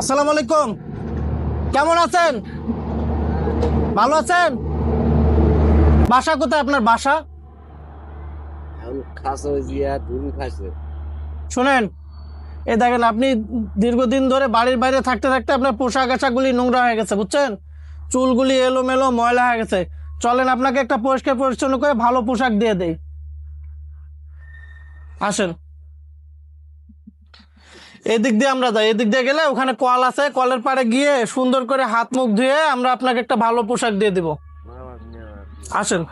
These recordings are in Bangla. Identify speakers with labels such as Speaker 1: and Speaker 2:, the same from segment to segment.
Speaker 1: আসসালামু আলাইকুম। কেমন আছেন? ভালো আছেন? বাসা কোথায় আপনার বাসা?
Speaker 2: এখন খাসে জিয়া ধুম খাইছে।
Speaker 1: শোনেন, এই দেখেন আপনি দীর্ঘদিন ধরে বাড়ির বাইরে থাকতে থাকতে আপনার পোশাক আশাকগুলি নোংরা হয়ে গেছে, বুঝছেন? চুলগুলি এলোমেলো ময়লা হয়ে গেছে। চলেন আপনাকে একটা পরিষ্কার পরিচ্ছন্ন করে ভালো পোশাক দিয়ে দেই। আসেন, এদিক দিয়ে আমরা যাই। এদিক দিয়ে গেলে ওখানে কল আছে, কলের পাড়ে গিয়ে সুন্দর করে হাত মুখ ধুয়ে আমরা আপনাকে একটা ভালো পোশাক দিয়ে দিব। আসেন।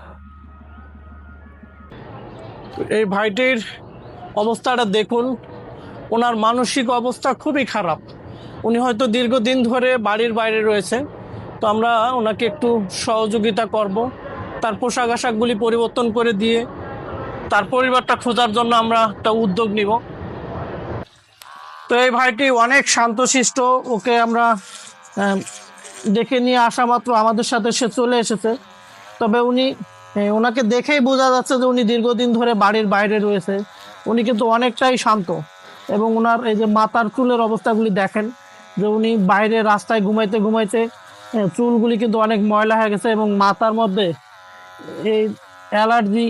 Speaker 1: এই ভাইটির অবস্থাটা দেখুন, ওনার মানসিক অবস্থা খুবই খারাপ। উনি হয়তো দীর্ঘদিন ধরে বাড়ির বাইরে রয়েছে। তো আমরা ওনাকে একটু সহযোগিতা করব, তার পোশাক আশাকগুলি পরিবর্তন করে দিয়ে তার পরিবারটা খোঁজার জন্য আমরা একটা উদ্যোগ নিব। তো এই ভাইটি অনেক শান্তশিষ্ট। ওকে আমরা আহ, ডেকে নিয়ে আসা মাত্র আমাদের সাথে সে চলে এসেছে। তবে উনি ওনাকে দেখেই বোঝা যাচ্ছে যে উনি দীর্ঘদিন ধরে বাড়ির বাইরে রয়েছে। উনি কিন্তু অনেকটাই শান্ত, এবং ওনার এই যে মাথার চুলের অবস্থাগুলি দেখেন, যে উনি বাইরে রাস্তায় ঘুমাইতে ঘুমাইতে চুলগুলি কিন্তু অনেক ময়লা হয়ে গেছে, এবং মাথার মধ্যে এই অ্যালার্জি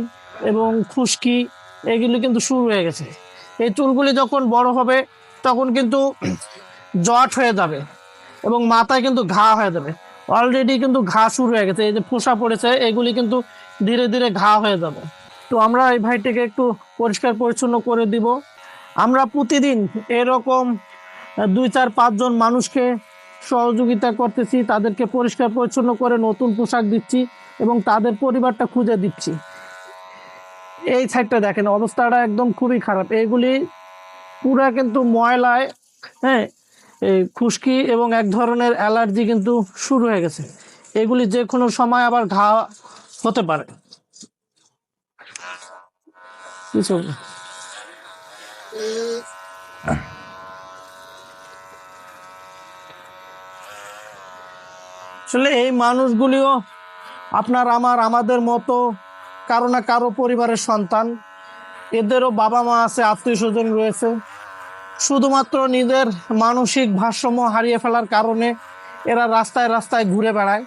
Speaker 1: এবং খুশকি এগুলি কিন্তু শুরু হয়ে গেছে। এই চুলগুলি যখন বড় হবে তখন কিন্তু জট হয়ে যাবে, এবং মাথায় কিন্তু ঘা হয়ে যাবে। অলরেডি কিন্তু ঘা শুরু হয়ে গেছে, এই যে ফোসা পড়েছে এগুলি কিন্তু ধীরে ধীরে ঘা হয়ে যাবে। তো আমরা এই ভাইটিকে একটু পরিষ্কার পরিচ্ছন্ন করে দিব। আমরা প্রতিদিন এরকম 2 4 5 জন মানুষকে সহযোগিতা করতেছি, তাদেরকে পরিষ্কার পরিচ্ছন্ন করে নতুন পোশাক দিচ্ছি এবং তাদের পরিবারটা খুঁজে দিচ্ছি। এই সাইডটা দেখেন, অবস্থাটা একদম খুবই খারাপ। এইগুলি পুরা কিন্তু ময়লায়, হ্যাঁ, এই খুশকি এবং এক ধরনের অ্যালার্জি কিন্তু শুরু হয়ে গেছে। এগুলি যে কোনো সময় আবার ঘা হতে পারে। কিছু আসলে এই মানুষগুলিও আপনার আমাদের মতো কারো না কারো পরিবারের সন্তান। এদেরও বাবা মা আছে, আত্মীয় স্বজন রয়েছে। শুধুমাত্র নিজের মানসিক ভারসাম্য হারিয়ে ফেলার কারণে এরা রাস্তায় রাস্তায় ঘুরে বেড়ায়।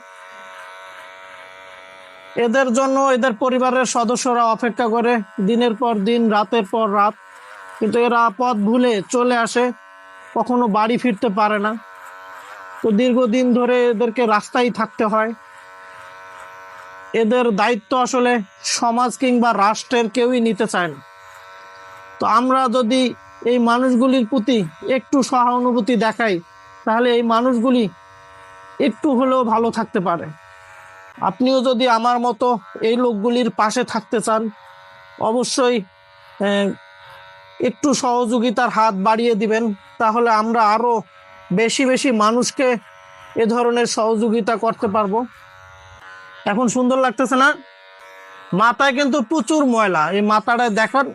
Speaker 1: এদের জন্য এদের পরিবারের সদস্যরা অপেক্ষা করে দিনের পর দিন, রাতের পর রাত, কিন্তু এরা পথ ভুলে চলে আসে, কখনো বাড়ি ফিরতে পারে না। তো দীর্ঘদিন ধরে এদেরকে রাস্তায় থাকতে হয়। এদের দায়িত্ব আসলে সমাজ কিংবা রাষ্ট্রের কেউই নিতে চায় না। তো আমরা যদি এই মানুষগুলির প্রতি একটু সহানুভূতি দেখাই, তাহলে এই মানুষগুলি একটু হলেও ভালো থাকতে পারে। আপনিও যদি আমার মতো এই লোকগুলির পাশে থাকতে চান, অবশ্যই আহ, একটু সহযোগিতার হাত বাড়িয়ে দিবেন। তাহলে আমরা আরো বেশি বেশি মানুষকে এ ধরনের সহযোগিতা করতে পারবো। এখন সুন্দর লাগতেছে না? মাথায় কিন্তু প্রচুর ময়লা, এই মাথাটা দেখার,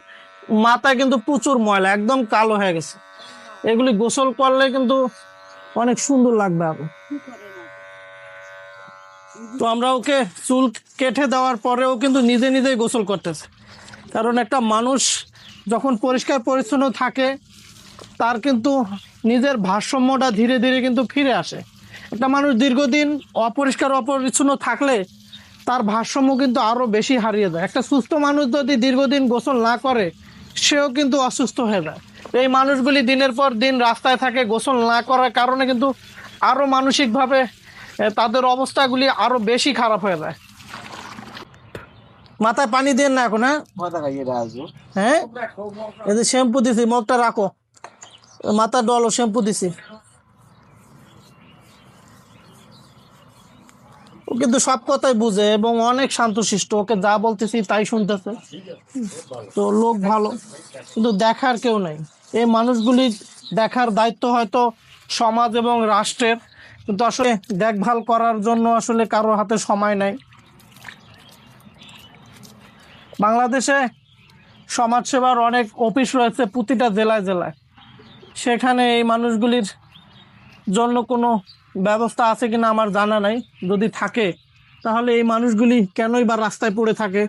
Speaker 1: মাথায় কিন্তু প্রচুর ময়লা, একদম কালো হয়ে গেছে। এগুলি গোসল করলে কিন্তু অনেক সুন্দর লাগবে আরো। তো আমরা ওকে চুল কেটে দেওয়ার পরেও কিন্তু নিজে নিজেই গোসল করতেছে। কারণ একটা মানুষ যখন পরিষ্কার পরিচ্ছন্ন থাকে, তার কিন্তু নিজের ভারসাম্যটা ধীরে ধীরে কিন্তু ফিরে আসে। একটা মানুষ দীর্ঘদিন অপরিষ্কার অপরিচ্ছন্ন থাকলে তার ভারসাম্য কিন্তু আরো বেশি হারিয়ে যায়। একটা সুস্থ মানুষ যদি দীর্ঘদিন গোসল না করে, সেও কিন্তু অসুস্থ হয়ে যায়। এই মানুষগুলি দিনের পর দিন রাস্তায় থাকে, গোসল না করার কারণে কিন্তু আরো মানসিকভাবে তাদের অবস্থাগুলি আরো বেশি খারাপ হয়ে যায়। মাথায় পানি দেন না এখন, হ্যাঁ?
Speaker 2: মাথা খাইয়ে রাজু।
Speaker 1: হ্যাঁ, এই যে শ্যাম্পু দিছি, মুখটা রাখো, মাথা ডলো, শ্যাম্পু দিছি। ও কিন্তু সব কথাই বুঝে এবং অনেক শান্তশিষ্ট। ওকে যা বলতেছি তাই শুনতেছে। তো লোক ভালো, কিন্তু দেখার কেউ নেই। এই মানুষগুলি দেখার দায়িত্ব হয়তো সমাজ এবং রাষ্ট্রের, কিন্তু আসলে দেখভাল করার জন্য আসলে কারো হাতে সময় নাই। বাংলাদেশে সমাজসেবার অনেক অফিস রয়েছে প্রতিটা জেলায় জেলায়। সেখানে এই মানুষগুলির জন্য কোনো ব্যবস্থা আছে কিনা আমার জানা নাই। যদি থাকে তাহলে এই মানুষগুলি কেনই বা রাস্তায় পড়ে থাকে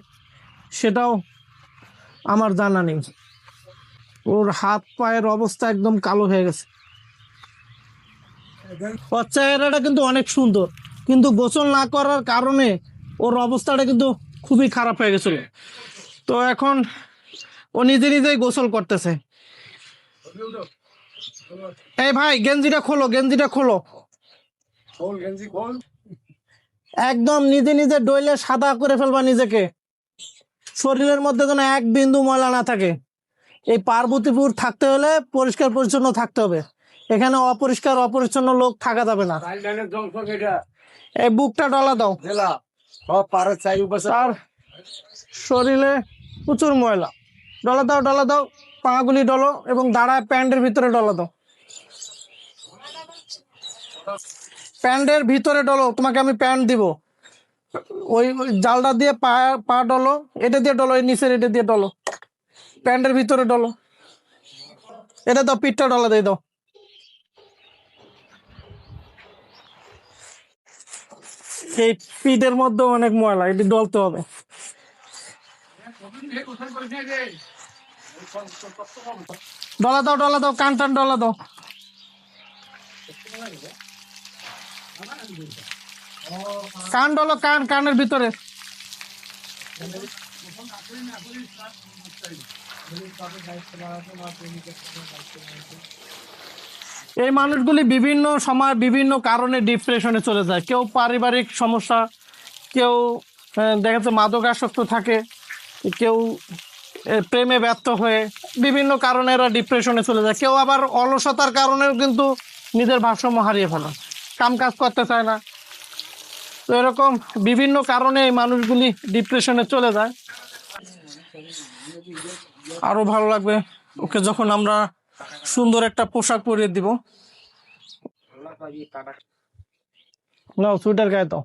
Speaker 1: সেটাও আমার জানা নেই। ওর হাত পায়ের অবস্থা একদম কালো হয়ে গেছে। ওর চেহারাটা কিন্তু অনেক সুন্দর, কিন্তু গোসল না করার কারণে ওর অবস্থাটা কিন্তু খুবই খারাপ হয়ে গেছিল। তো এখন ও নিজে নিজেই গোসল করতেছে। এই ভাই, গেঞ্জিটা খোলো, গেঞ্জিটা খোলো। একদম নিজে নিজে ডইলে সাদা করে ফেলবা নিজেকে, শরীরের মধ্যে যেন এক বিন্দু ময়লা না থাকে। এই পার্বতীপুর থাকতে হলে পরিষ্কার পরিচ্ছন্ন থাকতে হবে, এখানে অপরিষ্কার অপরিচ্ছন্ন লোক থাকা যাবে না। এই বুকটা ডলা দাও, তার শরীরে প্রচুর ময়লা। ডলা দাও, ডলা দাও, পাগুলি ডলো এবং দাঁড়ায় প্যান্টের ভিতরে ডলা দাও, প্যান্টের ভিতরে ডলো। তোমাকে আমি প্যান্ট দিব, ওই ওই জালটা দিয়ে পা পা ডলো, এটা দিয়ে ডলো, এই নিচের এটা দিয়ে ডলো, প্যান্টের ভিতরে ডলো। এটা দাও, পিঠটা ডলা দিয়ে দাও। এই পিঠের মধ্যে অনেক ময়লা, এটি ডলতে হবে। ডলা দাও, ডলা দাও, কান টান ডলা দাও। কান ডলো, কান, কানের ভিতরে। এই মানুষগুলি বিভিন্ন সময় বিভিন্ন কারণে ডিপ্রেশনে চলে যায়। কেউ পারিবারিক সমস্যা, কেউ দেখা যাচ্ছে মাদকাসক্ত থাকে, কেউ প্রেমে ব্যর্থ হয়ে বিভিন্ন কারণে এরা ডিপ্রেশনে চলে যায়। কেউ আবার অলসতার কারণেও কিন্তু নিজের ভারসাম্য হারিয়ে ফেলে, কাম কাজ করতে চায় না। তো এরকম বিভিন্ন কারণে এই মানুষগুলি ডিপ্রেশনে চলে যায়। আরো ভালো লাগবে ওকে যখন আমরা সুন্দর একটা পোশাক পরিয়ে দিব। নাও, সুইটার গায়ে দাও।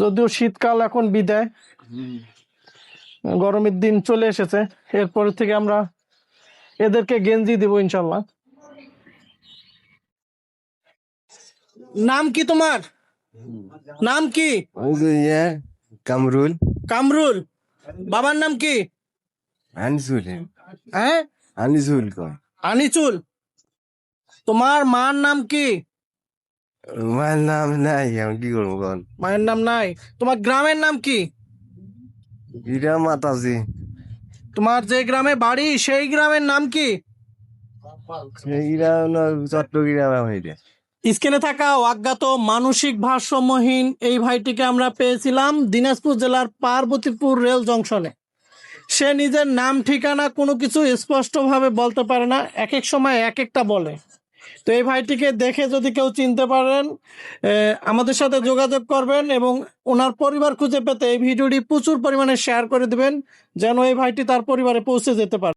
Speaker 1: যদিও শীতকাল এখন বিদায়, গরমের দিন চলে এসেছে, এরপর থেকে আমরা এদেরকে গেঞ্জি দিব ইনশাল্লাহ। নাম কি তোমার? নাম কি?
Speaker 2: কামরুল।
Speaker 1: কামরুল। বাবার নাম কি?
Speaker 2: আনিসুল।
Speaker 1: হ্যাঁ,
Speaker 2: আনিসুল কয়।
Speaker 1: আনিচুল। তোমার মার নাম কি?
Speaker 2: মায়ের নাম নাই, আমি কি করবো কন?
Speaker 1: মায়ের নাম নাই। তোমার গ্রামের নাম কি?
Speaker 2: এটা মাতাজি।
Speaker 1: তোমার যে গ্রামে বাড়ি সেই গ্রামের নাম কি?
Speaker 2: এইটা হলো চট্টগ্রাম। এটা
Speaker 1: স্ক্রিনে থাকা অজ্ঞাত মানসিক ভারসাম্যহীন এই ভাইটিকে আমরা পেয়েছিলাম দিনাজপুর জেলার পার্বতীপুর রেল জংশনে। সে নিজের নাম ঠিকানা কোনো কিছু স্পষ্টভাবে বলতে পারে না, এক এক সময় এক একটা বলে। তো এই ভাইটিকে দেখে যদি কেউ চিনতে পারেন, আমাদের সাথে যোগাযোগ করবেন এবং ওনার পরিবার খুঁজে পেতে এই ভিডিওটি প্রচুর পরিমাণে শেয়ার করে দিবেন, যেন এই ভাইটি তার পরিবারে পৌঁছে যেতে পারে।